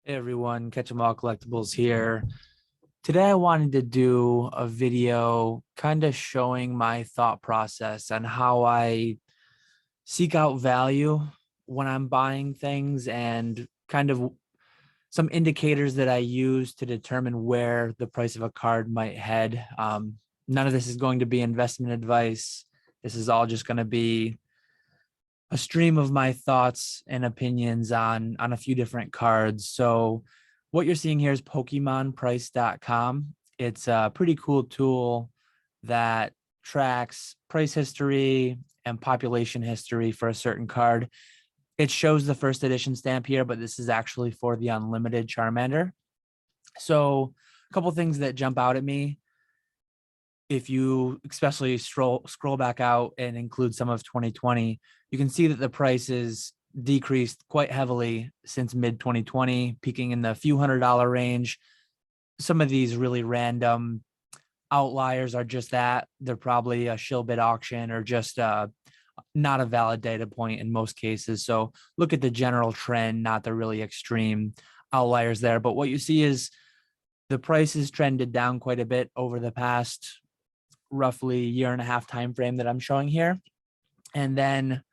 Hey everyone, Catch 'em All Collectibles here. Today I wanted to do a video kind of showing my thought process and how I seek out value when I'm buying things and kind of some indicators that I use to determine where the price of a card might head. None of this is going to be investment advice. This is all just going to be a stream of my thoughts and opinions on a few different cards. So what you're seeing here is PokemonPrice.com. It's a pretty cool tool that tracks price history and population history for a certain card. It shows the first edition stamp here, but this is actually for the unlimited Charmander. So a couple things that jump out at me. If you especially scroll back out and include some of 2020, you can see that the prices decreased quite heavily since mid 2020, peaking in the few $100 range. Some of these really random outliers are just that. They're probably a shill bid auction or just not a valid data point in most cases. So look at the general trend, not the really extreme outliers there. But what you see is the prices trended down quite a bit over the past roughly year and a half time frame that I'm showing here. And then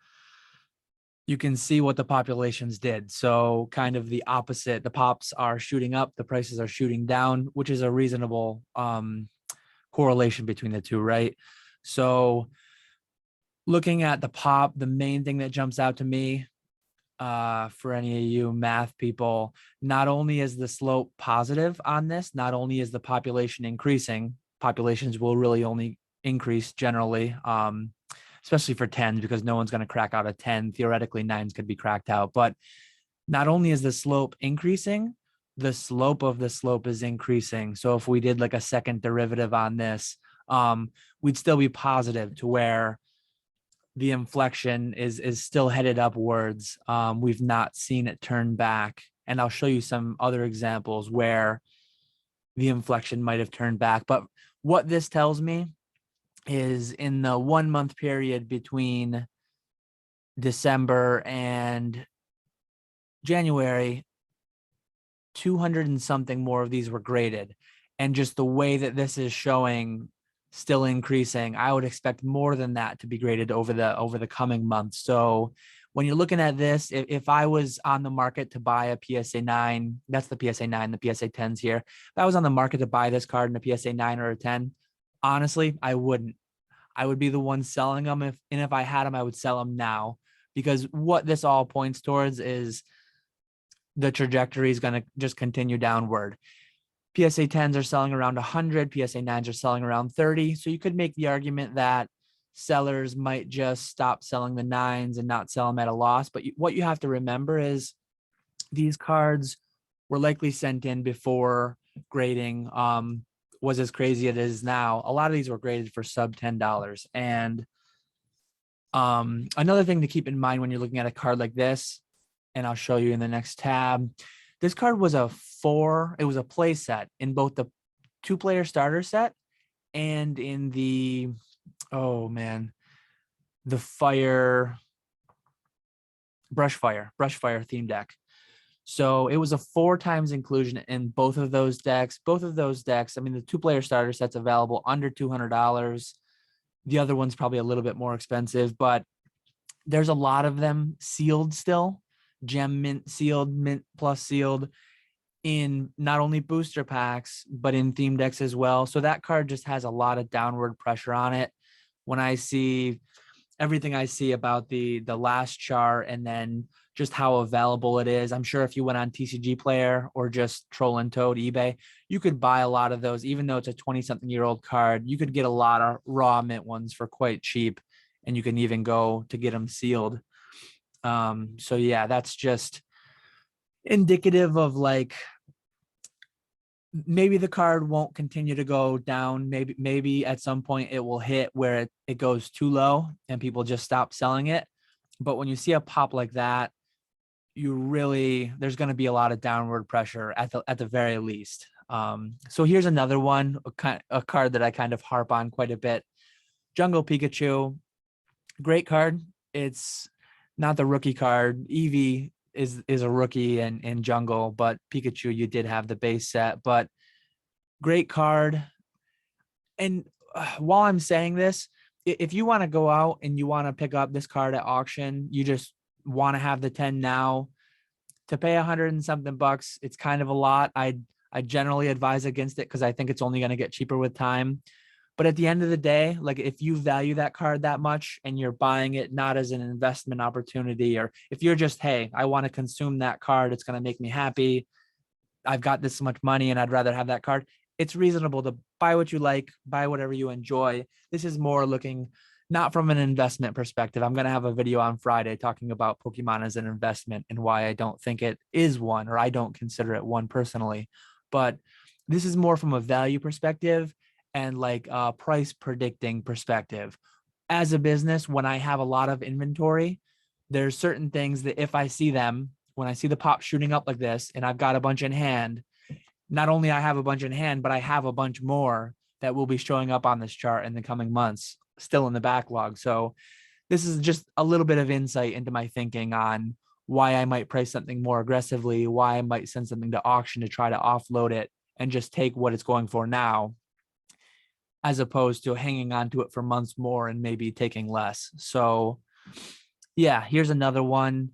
you can see what the populations did. So kind of the opposite. The pops are shooting up, the prices are shooting down, which is a reasonable correlation between the two, right? So looking at the pop, the main thing that jumps out to me for any of you math people, not only is the slope positive on this, not only is the population increasing, populations will really only increase generally, especially for 10s, because no one's going to crack out a 10. Theoretically, 9s could be cracked out. But not only is the slope increasing, the slope of the slope is increasing. So if we did like a second derivative on this, we'd still be positive to where the inflection is still headed upwards. We've not seen it turn back. And I'll show you some other examples where the inflection might have turned back. But what this tells me is in the 1 month period between December and January, 200 and something more of these were graded. And just the way that this is showing still increasing, I would expect more than that to be graded over the coming months. So when you're looking at this, if I was on the market to buy a PSA 9, that's the PSA 9, the PSA 10s here. If I was on the market to buy this card in a PSA 9 or a 10, honestly, I wouldn't. I would be the one selling them. If I had them, I would sell them now, because what this all points towards is the trajectory is going to just continue downward. PSA 10s are selling around 100, PSA 9s are selling around 30. So you could make the argument that sellers might just stop selling the 9s and not sell them at a loss. But what you have to remember is these cards were likely sent in before grading was as crazy as it is now. A lot of these were graded for sub $10. And another thing to keep in mind when you're looking at a card like this, and I'll show you in the next tab, this card was it was a play set in both the 2-player starter set and in the, the brush fire theme deck. So it was a 4 times inclusion in both of those decks. I mean, the 2-player starter set's available under $200. The other one's probably a little bit more expensive, but there's a lot of them sealed still, gem mint sealed, mint plus sealed, in not only booster packs, but in theme decks as well. So that card just has a lot of downward pressure on it. When I see everything I see about the last char and then just how available it is, I'm sure if you went on TCG Player or just Troll and Toad eBay, you could buy a lot of those. Even though it's a 20-something-year-old card, you could get a lot of raw mint ones for quite cheap, and you can even go to get them sealed. So yeah, that's just indicative of like, maybe the card won't continue to go down. Maybe at some point it will hit where it goes too low and people just stop selling it. But when you see a pop like that, there's going to be a lot of downward pressure at the very least. So here's another one, a card that I kind of harp on quite a bit. Jungle Pikachu, great card. It's not the rookie card. Eevee is a rookie in jungle, but Pikachu, you did have the base set, but great card. And while I'm saying this, if you want to go out and you want to pick up this card at auction, you just want to have the 10 now, to pay 100 and something bucks, it's kind of a lot. I generally advise against it because I think it's only going to get cheaper with time. But at the end of the day, like if you value that card that much and you're buying it not as an investment opportunity, or if you're just, hey, I want to consume that card, it's going to make me happy, I've got this much money and I'd rather have that card, it's reasonable to buy what you like, buy whatever you enjoy. This is more looking not from an investment perspective. I'm going to have a video on Friday talking about Pokemon as an investment and why I don't think it is one, or I don't consider it one personally. But this is more from a value perspective and like a price predicting perspective. As a business, when I have a lot of inventory, there's certain things that if I see them, when I see the pop shooting up like this and I've got a bunch in hand, not only I have a bunch in hand, but I have a bunch more that will be showing up on this chart in the coming months, still in the backlog. So this is just a little bit of insight into my thinking on why I might price something more aggressively, why I might send something to auction to try to offload it and just take what it's going for now, as opposed to hanging on to it for months more and maybe taking less. So yeah, here's another one.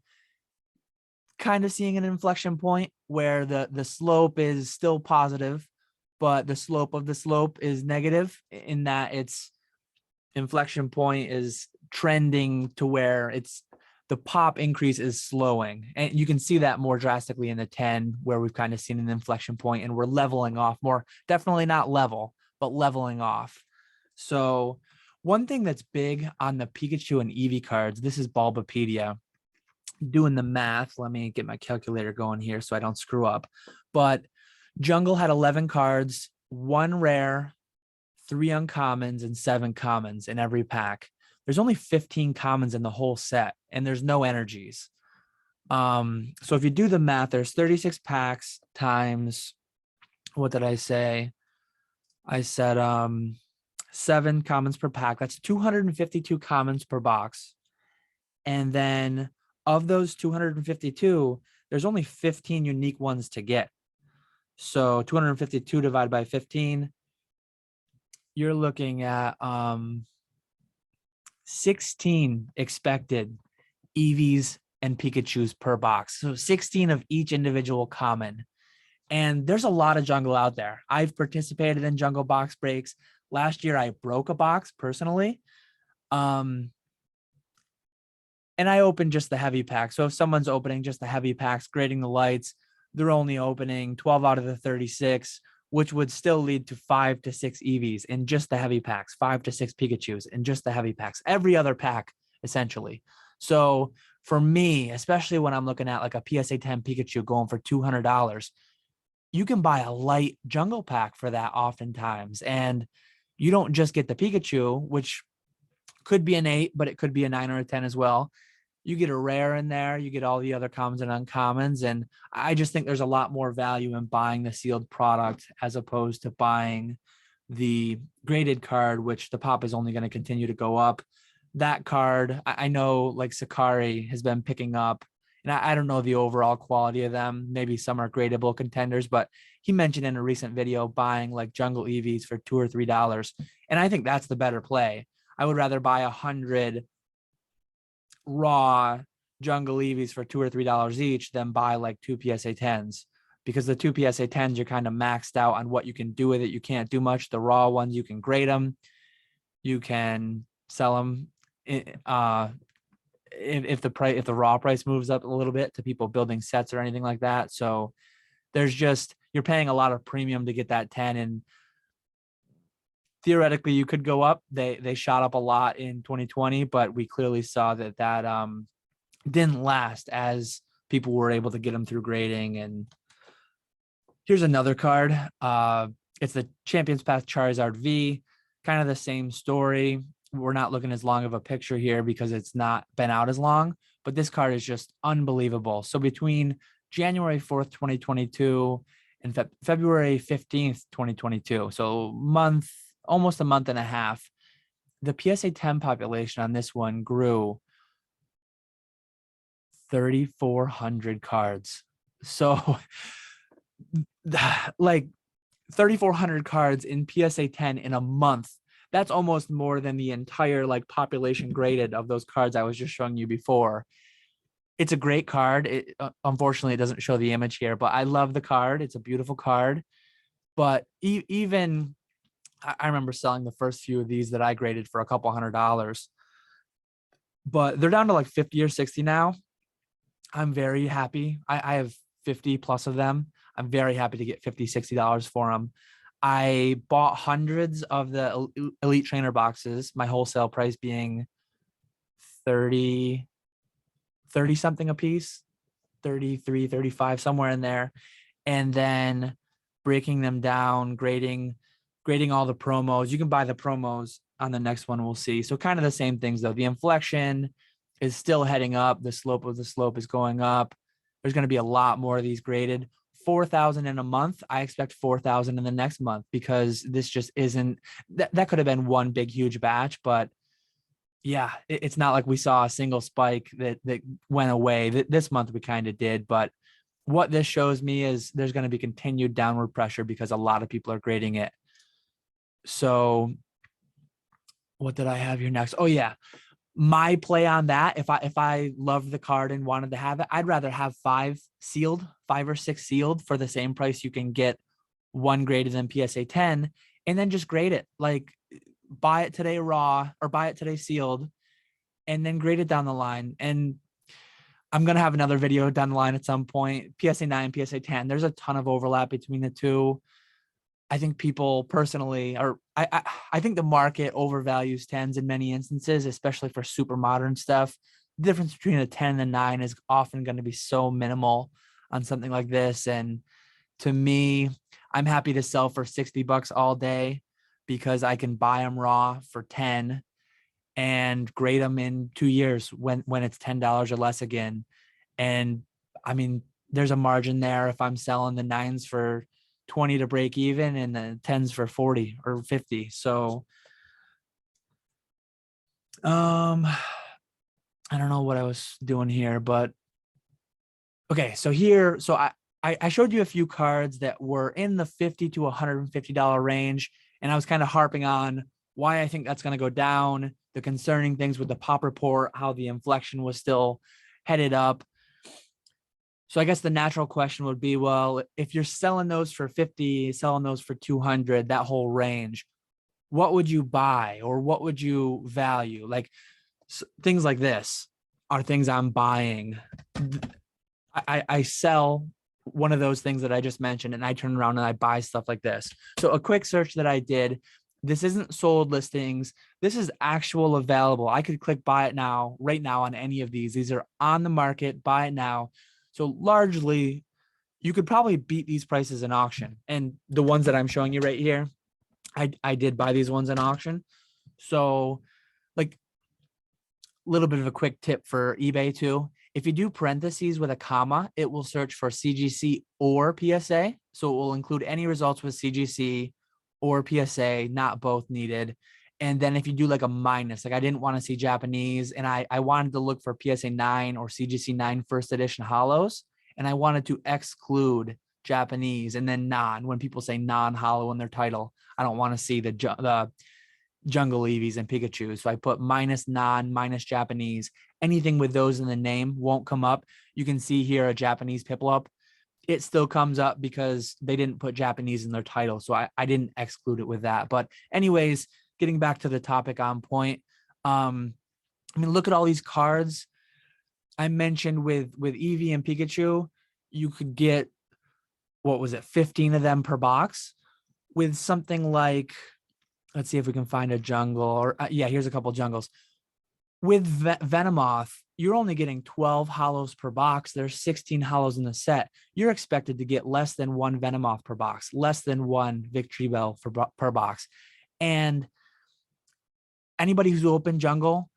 Kind of seeing an inflection point where the slope is still positive, but the slope of the slope is negative, in that its inflection point is trending to where it's the pop increase is slowing. And you can see that more drastically in the 10, where we've kind of seen an inflection point and we're leveling off more, definitely not level, but leveling off. So one thing that's big on the Pikachu and Eevee cards, this is Bulbapedia, doing the math. Let me get my calculator going here so I don't screw up. But Jungle had 11 cards, 1 rare, 3 uncommons, and 7 commons in every pack. There's only 15 commons in the whole set, and there's no energies. So if you do the math, there's 36 packs times, what did I say? I said 7 commons per pack. That's 252 commons per box. And then of those 252, there's only 15 unique ones to get. So 252 divided by 15, you're looking at 16 expected Eevees and Pikachus per box. So 16 of each individual common. And there's a lot of jungle out there. I've participated in jungle box breaks. Last year, I broke a box personally. And I opened just the heavy pack. So if someone's opening just the heavy packs, grading the lights, they're only opening 12 out of the 36, which would still lead to 5 to 6 Eevees in just the heavy packs, 5 to 6 Pikachus in just the heavy packs, every other pack, essentially. So for me, especially when I'm looking at like a PSA 10 Pikachu going for $200, you can buy a light jungle pack for that oftentimes. And you don't just get the Pikachu, which could be an 8, but it could be a 9 or a 10 as well. You get a rare in there, you get all the other commons and uncommons. And I just think there's a lot more value in buying the sealed product as opposed to buying the graded card, which the pop is only going to continue to go up. That card, I know like Sakari has been picking up, and I don't know the overall quality of them. Maybe some are gradable contenders, but he mentioned in a recent video buying like jungle Eevees for $2 or $3. And I think that's the better play. I would rather buy 100 raw jungle Eevees for $2 or $3 each than buy like 2 PSA 10s, because the 2 PSA 10s are kind of maxed out on what you can do with it. You can't do much. The raw ones, you can grade them, you can sell them. If the raw price moves up a little bit to people building sets or anything like that. So there's just, you're paying a lot of premium to get that 10, and theoretically you could go up. They shot up a lot in 2020, but we clearly saw that didn't last as people were able to get them through grading. And here's another card. It's the Champions Path Charizard V, kind of the same story. We're not looking as long of a picture here because it's not been out as long, but this card is just unbelievable. So between January 4th, 2022 and February 15th, 2022, so almost a month and a half, the PSA 10 population on this one grew 3,400 cards. So like 3,400 cards in PSA 10 in a month. That's almost more than the entire like population graded of those cards I was just showing you before. It's a great card. Unfortunately, it doesn't show the image here, but I love the card. It's a beautiful card. But even I remember selling the first few of these that I graded for a couple $100, but they're down to like 50 or 60 now. I'm very happy. I have 50 plus of them. I'm very happy to get $50, $60 for them. I bought hundreds of the Elite Trainer boxes, my wholesale price being 30 something a piece, 33, 35, somewhere in there. And then breaking them down, grading all the promos. You can buy the promos on the next one, we'll see. So kind of the same things though. The inflection is still heading up. The slope of the slope is going up. There's going to be a lot more of these graded. 4,000 in a month. I expect 4,000 in the next month because this just isn't, that could have been one big, huge batch, but yeah, it's not like we saw a single spike that went away. This month we kind of did, but what this shows me is there's going to be continued downward pressure because a lot of people are grading it. So what did I have here next? Oh yeah. My play on that, if I loved the card and wanted to have it, I'd rather have 5 or 6 sealed for the same price you can get one graded than PSA 10, and then just grade it. Like buy it today raw or buy it today sealed and then grade it down the line. And I'm going to have another video down the line at some point. PSA 9, PSA 10, there's a ton of overlap between the two. I think people personally, or I think the market overvalues 10s in many instances, especially for super modern stuff. The difference between a 10 and a 9 is often going to be so minimal on something like this. And to me, I'm happy to sell for $60 all day because I can buy them raw for 10 and grade them in 2 years when it's $10 or less again. And I mean, there's a margin there if I'm selling the 9s for 20 to break even and the 10s for 40 or 50. So I don't know what I was doing here, but okay. So here, so I showed you a few cards that were in the $50 to $150 range, and I was kind of harping on why I think that's going to go down, the concerning things with the pop report, how the inflection was still headed up. So I guess the natural question would be, well, if you're selling those for 50, selling those for 200, that whole range, what would you buy or what would you value? Like things like this are things I'm buying. I sell one of those things that I just mentioned and I turn around and I buy stuff like this. So a quick search that I did, this isn't sold listings. This is actual available. I could click buy it now, right now on any of these. These are on the market, buy it now. So largely, you could probably beat these prices in auction. And the ones that I'm showing you right here, I did buy these ones in auction. So like a little bit of a quick tip for eBay too. If you do parentheses with a comma, it will search for CGC or PSA. So it will include any results with CGC or PSA, not both needed. And then if you do like a minus, like I didn't want to see Japanese and I wanted to look for PSA 9 or CGC 9 first edition hollows. And I wanted to exclude Japanese and then non, when people say non-hollow in their title, I don't want to see the Jungle Eevees and Pikachu. So I put minus non, minus Japanese. Anything with those in the name won't come up. You can see here a Japanese Piplup. It still comes up because they didn't put Japanese in their title. So I didn't exclude it with that. But anyways, getting back to the topic on point. I mean, look at all these cards I mentioned with Eevee and Pikachu. You could get, what was it, 15 of them per box with something like, let's see if we can find a jungle or yeah, here's a couple jungles. With Venomoth, you're only getting 12 hollows per box. There's 16 hollows in the set. You're expected to get less than one Venomoth per box, less than one Victreebel per box. And anybody who's open jungle,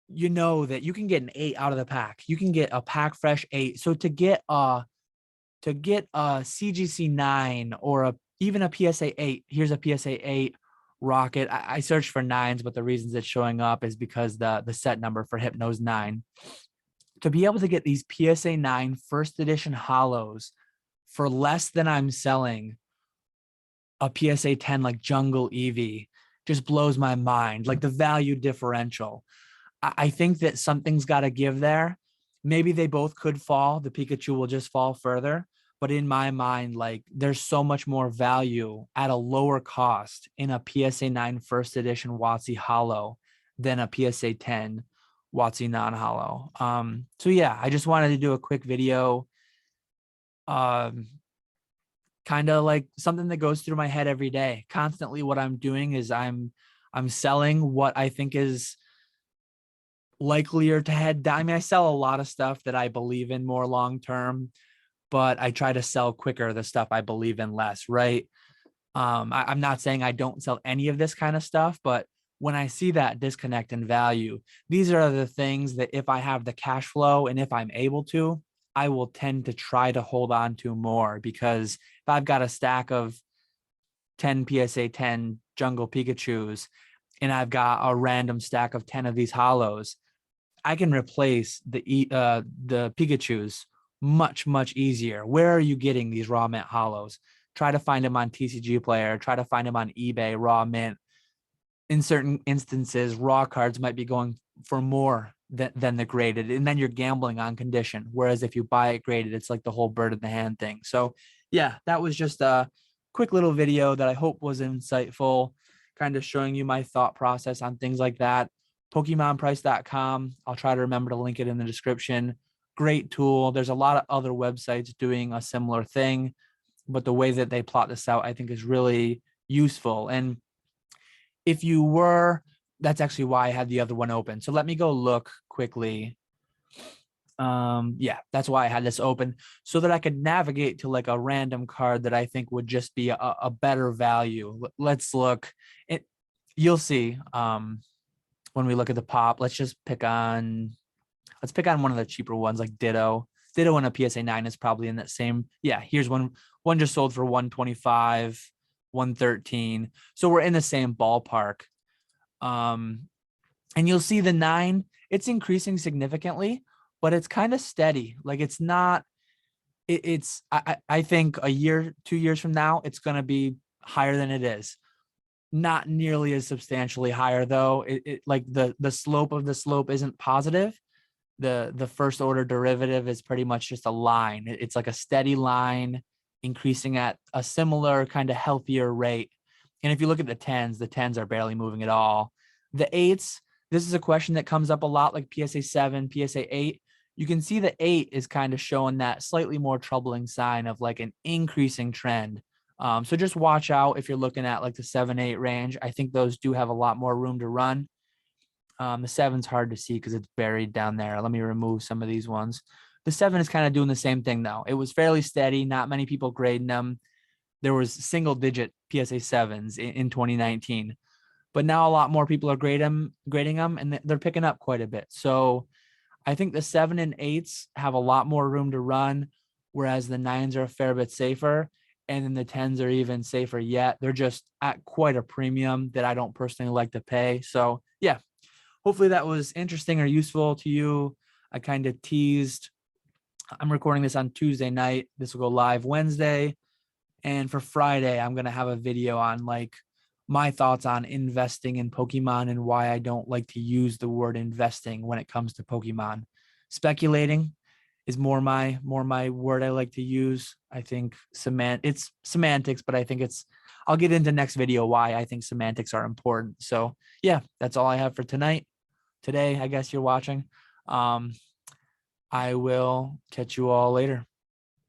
you know that you can get an 8 out of the pack. You can get a pack fresh 8. So to get a CGC 9 or even a PSA 8, here's a PSA 8 Rocket. I searched for 9s, but the reasons it's showing up is because the set number for Hypno's 9. to be able to get these PSA 9 first edition holos for less than I'm selling a PSA 10 like Jungle Eevee just blows my mind. Like the value differential. I think that something's got to give there. Maybe they both could fall. The Pikachu will just fall further. But in my mind, like there's so much more value at a lower cost in a PSA 9 first edition WotC Holo than a PSA 10 WotC non-holo. So yeah, I just wanted to do a quick video. Kind of like something that goes through my head every day. Constantly what I'm doing is I'm selling what I think is likelier to head down. I mean, I sell a lot of stuff that I believe in more long term, but I try to sell quicker the stuff I believe in less, right? I'm not saying I don't sell any of this kind of stuff, but when I see that disconnect in value, these are the things that if I have the cash flow and if I'm able to, I will tend to try to hold on to more, because if I've got a stack of 10 PSA 10 Jungle Pikachus and I've got a random stack of 10 of these holos, I can replace the Pikachus much easier. Where are you getting these raw mint holos? Try to find them on TCG Player. Try to find them on eBay raw mint. In certain instances, raw cards might be going for more than the graded, and then you're gambling on condition. Whereas if you buy it graded, it's like the whole bird in the hand thing. So yeah, that was just a quick little video that I hope was insightful, kind of showing you my thought process on things like that. PokemonPrice.com. I'll try to remember to link it in the description. Great tool. There's a lot of other websites doing a similar thing, but the way that they plot this out, I think, is really useful. And if you were, that's actually why I had the other one open. So let me go look quickly. Yeah, that's why I had this open, so that I could navigate to like a random card that I think would just be a better value. Let's look. You'll see when we look at the pop. Let's pick on one of the cheaper ones, like Ditto and a PSA 9 is probably in that same. Yeah, here's one just sold for 125, 113. So we're in the same ballpark. And you'll see the 9, it's increasing significantly, but it's kind of steady. Like it's not, I think a year, 2 years from now, it's going to be higher than it is. Not nearly as substantially higher though. Like the slope of the slope isn't positive. The first order derivative is pretty much just a line. It's like a steady line increasing at a similar kind of healthier rate. And if you look at the 10s are barely moving at all. The 8s, this is a question that comes up a lot, like PSA 7, PSA 8. You can see the 8 is kind of showing that slightly more troubling sign of like an increasing trend. So just watch out if you're looking at like the 7-8 range. I think those do have a lot more room to run. The 7's hard to see because it's buried down there. Let me remove some of these ones. The 7 is kind of doing the same thing though. It was fairly steady. Not many people grading them. There was single digit PSA 7s in 2019, but now a lot more people are grading them and they're picking up quite a bit. So I think the 7 and 8s have a lot more room to run, whereas the 9s are a fair bit safer. And then the 10s are even safer yet. They're just at quite a premium that I don't personally like to pay. So yeah, hopefully that was interesting or useful to you. I kind of teased. I'm recording this on Tuesday night. This will go live Wednesday. And for Friday, I'm going to have a video on like my thoughts on investing in Pokemon and why I don't like to use the word investing when it comes to Pokemon. Speculating is more my word I like to use. I think it's semantics, but I think I'll get into next video why I think semantics are important. So yeah, that's all I have for today, I guess you're watching. I will catch you all later.